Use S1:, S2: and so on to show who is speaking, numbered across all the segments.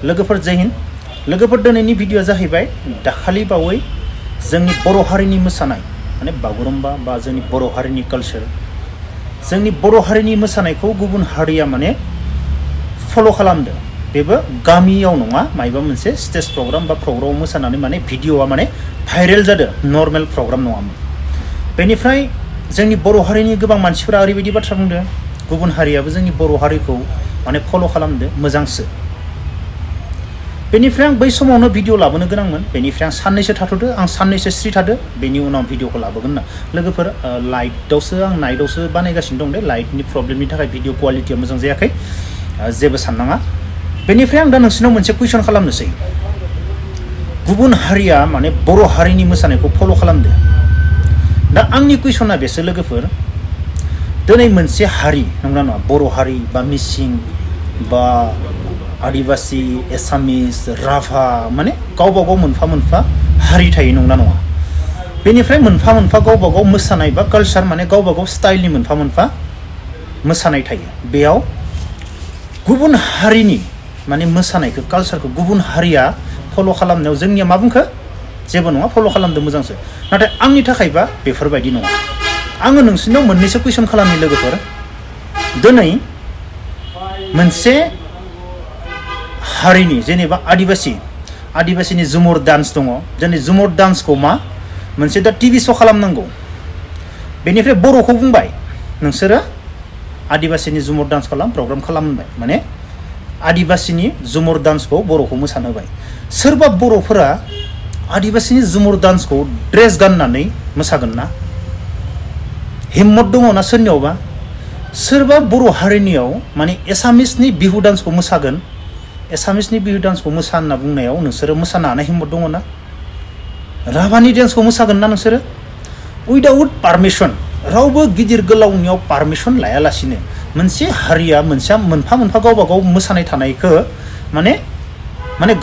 S1: लोगोफोर जय हिन्द लोगोफोर दिनैनि भिडिअ जाहैबाय दाखालि बावै जोंनि बर' हारिनि मोसानाय माने बागुरुम्बा बा जोंनि बर' हारिनि कालचार जोंनि बर' हारिनि मोसानायखौ गुबुन हारिया माने फल' खालामदो बेबो गामियाव नङा मायबा मोनसे स्टेज प्रग्राम बा प्रग्रामाव मोसानानै माने भिडिअआ माने भाइरेल जादों नर्मेल प्रग्राम नङामोन बेनिफ्राय जोंनि बर' हारिनि गोबां मानसिफोरा ओरैबायदि बाथ्रा बुंदों गुबुन हारियाबो जोंनि बर' हारिखौ माने फल' खालामदो मोजांसो बेनिफ्राय आं बै समावनो भिडिअ लाबोनो गोनांमोन बेनिफ्राय आं साननैसो थाथ'दो आं साननैसो स्रि थादो बेनि उनाव भिडिअखौ लाबोगोन ना लोगोफोर लाइटआवसो आं नाइटआवसो बानायगासिनो दं दे लाइटनि प्रब्लेमनि थाखाय भिडिअ क्वालिटिया मोजां जायाखै जेबो साननाङा बेनिफ्राय आं दा नोंसिनाव मोनसे कुइसन खालामनोसै गुबुन हारिया माने बर' हारिनि मोसानायखौ फल' खालामदो दा आंनि कुइसना बेसो लोगोफोर दिनै मोनसे हारि नंगौना नङा बर' हारि बा मिसिं बा आदिबासि एसामिस राभा माने गावबा गाव मोनफा मोनफा हारि थायो नंगौना नङा बेनिफ्राय मोनफा मोनफा गावबा गाव मोसानाय बा कालचार माने गावबा गाव स्टाइलनि मोनफा मोनफा मोसानाय थायो बेयाव गुबुन हारिनि माने मोसानायखौ कालचारखौ गुबुन हारिया फल' खालामनायाव जोंनिया मा बुंखो जेबो नङा फल' खालामदो मोजांसो नाथाय आंनि थाखायबा बेफोरबायदि नङा आङो नोंसिनाव मोननैसो कुइसन खालामनि लोगोफोर दिनै मोनसे हारिनि जेनेबा आदिबासिनि झुमुर डान्स दङ दिनै झुमुर डान्सखौ मा मोनसे दा टिभि श' खालामनांगौ बेनिफ्राय बर'खौ बुंबाय नोंसोरो आदिबासिनि झुमुर डान्स प्रग्राम खालामबाय माने आदिबासिनि झुमुर डान्सखौ बर'खौ मोसानोबाय सोरबा बर'फोरा आदिबासिनि झुमुर डान्सखौ ड्रेस गाननानै मोसागोन ना हिम्मत दङ ना सोरनियावबा सोरबा बर' हारिनियाव माने एसामिसनि बिहु डान्सखौ मोसागोन एसामिसनि बिहु डान्सखौ मोसा होनना बुंनायाव नोंसोरो मोसानो हानाय हिम्मत दङ ना राभानि डान्सखौ मोसागोन ना नोंसोरो उइदाउट पारमिसन रावबो गिदिर गोलावनियाव पारमिसन लायालासिनो मोनसे हारिया मोनफा मोनफा गावबा गाव मोसानाय थानायखौ माने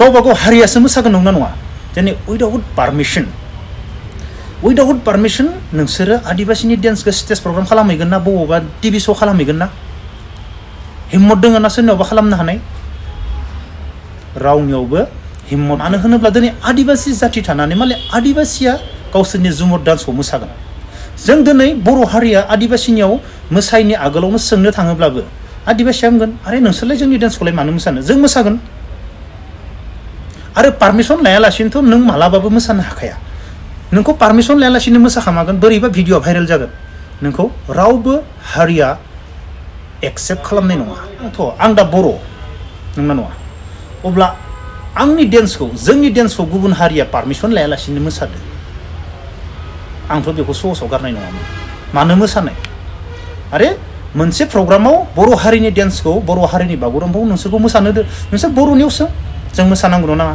S1: गावबा गाव हारियासो मोसागोन नंगौना नङा दिनै उइदाउट पारमिसन नोंसोरो आदिबासिनि डान्सखौ स्टेज प्रग्राम खालामहैगोन ना बबावबा टिभि श' खालामहैगोन ना हिम्मत दङ ना सोरनियावबा खालामनो हानाय रावनियावबो हिम्मत मानो होनोब्ला दिनै आदिबासि जाथि थानानै माने आदिबासिया गावसोरनि झुमुर डान्सखौ मोसागोन जों दिनै बर' हारिया आदिबासिनियाव मोसायैनि आगोलावनो सोंनो थाङोब्लाबो आदिबासिया बुंगोन आरे नोंसोरलाय जोंनि डान्सखौलाय मानो मोसानो जों मोसागोन आरो पारमिसन लायालासिनोथ' नों मालाबाबो मोसानो हाखाया नोंखौ पारमिसन लायालासिनो मोसाखामागोन बोरैबा भिडिअ भाइरेल जागोन नोंखौ रावबो हारिया एक्सेप्ट खालामनाय नङा आं दा बर' नंगौना नङा अब्ला आंनि डान्सखौ जोंनि डान्सखौ गुबुन हारिया पारमिसन लायालासिनो मोसादों आंथ' बेखौ सहसाव गारनाय नङामोन मानो मोसानाय आरे मोनसे प्रग्रामाव बर' हारिनि डान्सखौ बर' हारिनि बागुरुम्बाखौ नोंसोरखौ मोसानो होदो नोंसोर बर'नियावसो जों मोसानांगौ नाङा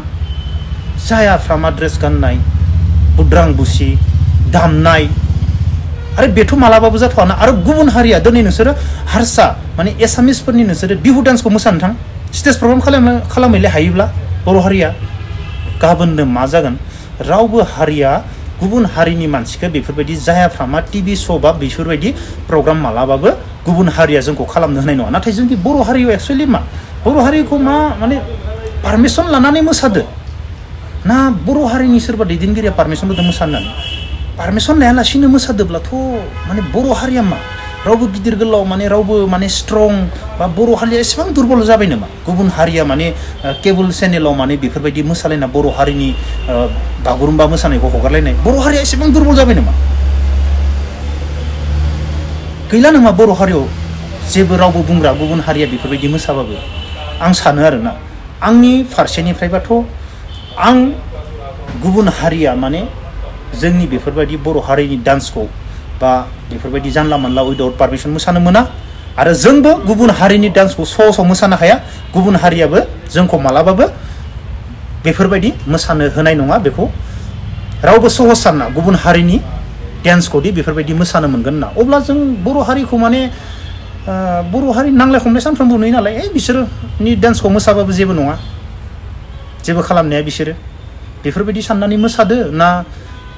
S1: जायाफ्रामा ड्रेस गाननाय बुद्रां बुसि दामनाय आरो बेथ' मालाबाबो जाथ'वाना आरो गुबुन हारिया दिनै नोंसोरो हारसा माने एसामिसफोरनि नोंसोरो बिहु डान्सखौ मोसानो थां स्टेज प्रग्राम खालामहैले हायोब्ला बर' हारिया गाबोननो मा जागोन रावबो हारिया गुबुन हारिनि मानसिखौ बेफोरबायदि जायाफ्रामा टिभि श' बा बेफोरबायदि प्रग्राम मालाबाबो गुबुन हारिया जोंखौ खालामनो होनाय नङा नाथाय जोंनि बर' हारियाव एक्सुवेलि मा बर' हारिखौ मा माने पारमिसन लानानै मोसादो ना बर' हारिनि सोरबा दैदेनगिरिया पारमिसन होदों मोसानानै पारमिसन लायालासिनो मोसादोब्लाथ' माने बर' हारिया मा रावबो गिदिर गोलाव माने रावबो माने स्ट्रं बा बर' हारिया एसेबां दुरबल जाबाय नामा गुबुन हारिया माने केबल चेनेलाव माने बेफोरबायदि मोसालायना बर' हारिनि बागुरुम्बा मोसानायखौ हगारलायनाय बर' हारिया एसेबां दुरबल जाबाय नामा गैला नामा बर' हारियाव जेबो रावबो बुंग्रा गुबुन हारिया बेफोरबायदि मोसाबाबो आं सानो आरोना आंनि फारसेनिफ्रायबाथ' आं गुबुन हारिया माने जोंनि बेफोरबायदि बर' हारिनि डान्सखौ बा बेफोरबायदि जानला मानला उइदाउट पारमिसन मोसानो मोना आरो जोंबो गुबुन हारिनि डान्सखौ सहसाव मोसानो हाया गुबुन हारियाबो जोंखौ मालाबाबो बेफोरबायदि मोसानो होनाय नङा बेखौ रावबो सहस सानना गुबुन हारिनि डान्सखौदि बेफोरबायदि मोसानो मोनगोन ना अब्ला जों बर' हारिखौ माने बर' हारि नांलाय खमलाय सानफ्रोमबो नुयो नालाय बिसोरनि डान्सखौ मोसाबाबो जेबो नङा जेबो खालामनाया बिसोरो बेफोरबायदि साननानै मोसादो ना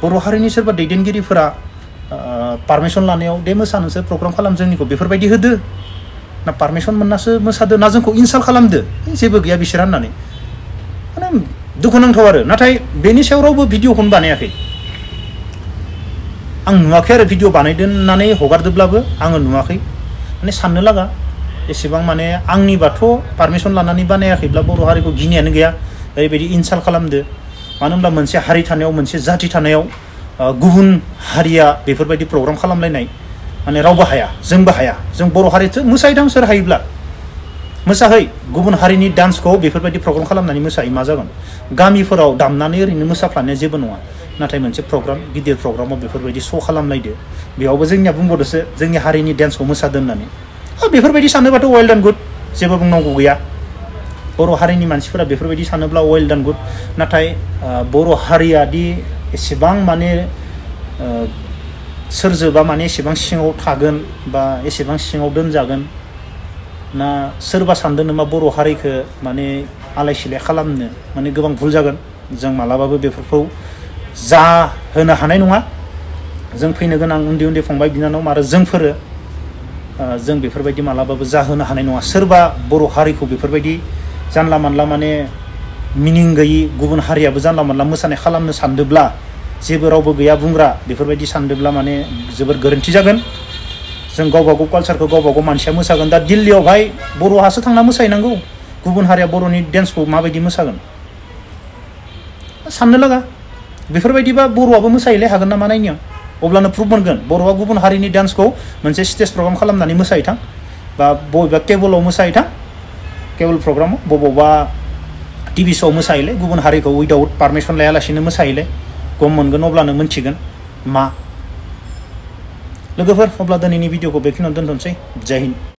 S1: बर' हारिनि सोरबा दैदेनगिरिफोरा पारमिसन लानायाव दे मोसानोसो प्रग्राम खालाम जोंनिखौ बेफोरबायदि होदो ना पारमिसन मोननासो मोसादो ना जोंखौ इनसाल्ट खालामदो जेबो गैया बिसोर होननानै माने दुखुनांथाव आरो नाथाय बेनि सायाव रावबो भिडिअखौनो बानायाखै आं नुवाखै आरो भिडिअ बानायदों होननानै हगारदोंब्लाबो आङो नुवाखै माने साननो लागा एसेबां माने आंनिबाथ' पारमिसन लानानै बानायाखैब्ला बर' हारिखौ गिनायानो गैया ओरैबायदि इनसाल्ट खालामदो मानो होनब्ला मोनसे हारि थानायाव मोनसे जाथि थानायाव गुबुन हारिया बेफोरबायदि प्रग्राम खालामलायनाय माने रावबो हाया जोंबो हाया जों बर' हारिथ' मोसाहैदां सोर हायोब्ला मोसाहै गुबुन हारिनि डान्सखौ बेफोरबायदि प्रग्राम खालामनानै मोसाहै मा जागोन गामिफोराव दामनानै ओरैनो मोसाफ्लानाया जेबो नङा नाथाय मोनसे प्रग्राम गिदिर प्रग्रामाव बेफोरबायदि श' खालामलायदो बेयावबो जोंनिया बुंबावदोसो जोंनि हारिनि डान्सखौ मोसादों होननानै बेफोरबायदि सानोबाथ' वेल डान गुड जेबो बुंनांगौ गैया बर' हारिनि मानसिफोरा बेफोरबायदि सानोब्ला वेल डान गुड नाथाय बर' हारिया दि एसेबां माने सोरजोंबा माने एसेबां सिङाव थागोन बा एसेबां सिङाव दोनजागोन ना सोरबा सानदों नामा बर' हारिखौ माने आलाय सिलाय खालामनो माने गोबां भुल जागोन जों मालाबाबो बेफोरखौ जाहोनो हानाय नङा जों फैनो गोनां उन्दै उन्दै फंबाय बिनानाव आरो जोंफोरो जों बेफोरबायदि मालाबाबो जाहोनो हानाय नङा सोरबा बर' हारिखौ बेफोरबायदि जानला मानला माने मिनिं गैयि गुबुन हारियाबो जानला मानला मोसानाय खालामनो सानदोंब्ला जेबो रावबो गैया बुंग्रा बेफोरबायदि सानदोंब्ला माने जोबोर गोरोन्थि जागोन जों गावबा गाव कालसारखौ गावबा गाव मानसिया मोसागोन दा दिल्लीयावहाय बर'हासो थांना मोसाहैनांगौ गुबुन हारिया बर'नि डेन्सखौ माबायदि मोसागोन साननो लागा बेफोरबायदिबा बर'आबो मोसाहैलाय हागोन नामा नायनिया अब्लानो प्रुफ मोनगोन बर'आ गुबुन हारिनि डान्सखौ मोनसे स्टेज प्रग्राम खालामनानै मोसाहैथां बा बबेबा केबोलाव मोसाहैथां केबोल प्रग्रामाव बबावबा टिभि श'आव मोसाहैलाय गुबुन हारिखौ उइदाउट पारमिसन लायालासिनो मोसाहैलाय गम मोनगोन अब्लानो मोनथिगोन मा लोगोफोर अब्ला दिनैनि भिडिअखौ बेखिनियावनो दोनथ'नोसै जय हिन्द